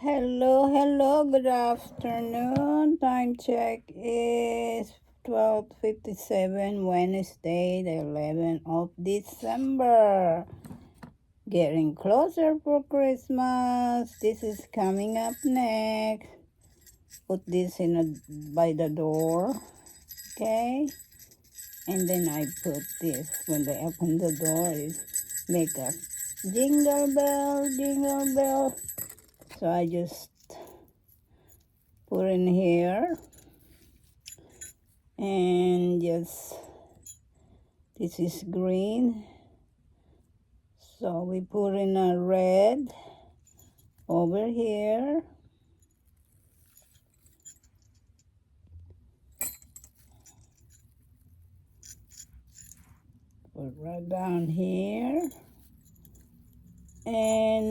Hello, good afternoon. Time check is 12:57, Wednesday, the 11th of December. Getting closer for Christmas. This is coming up next. Put this by the door, okay? And then I put this when they open the door is make a jingle bell, jingle bell. So I just put in here and just this is green, so we put in a red over here, put right down here, and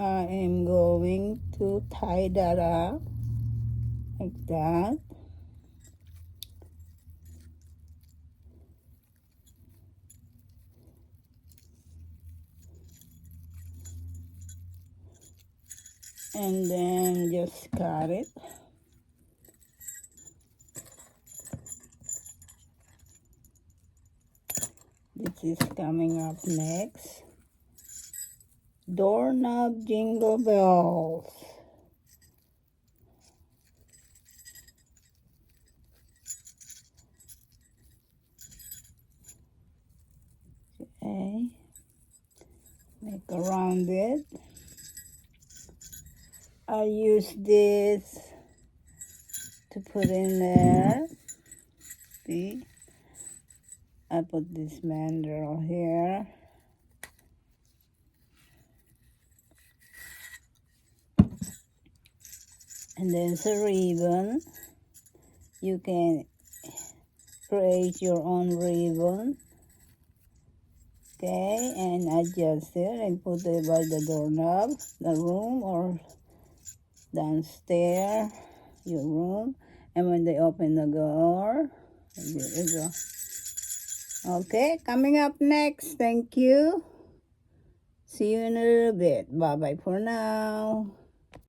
I am going to tie that up like that. And then just cut it. This is coming up next. Doorknob jingle bells. Okay. Make around it. I use this to put in there. See? I put this mandrel here. And there's a ribbon. You can create your own ribbon. Okay, and adjust it and put it by the doorknob, the room, or downstairs, your room. And when they open the door, there you go. Okay, coming up next. Thank you. See you in a little bit. Bye-bye for now.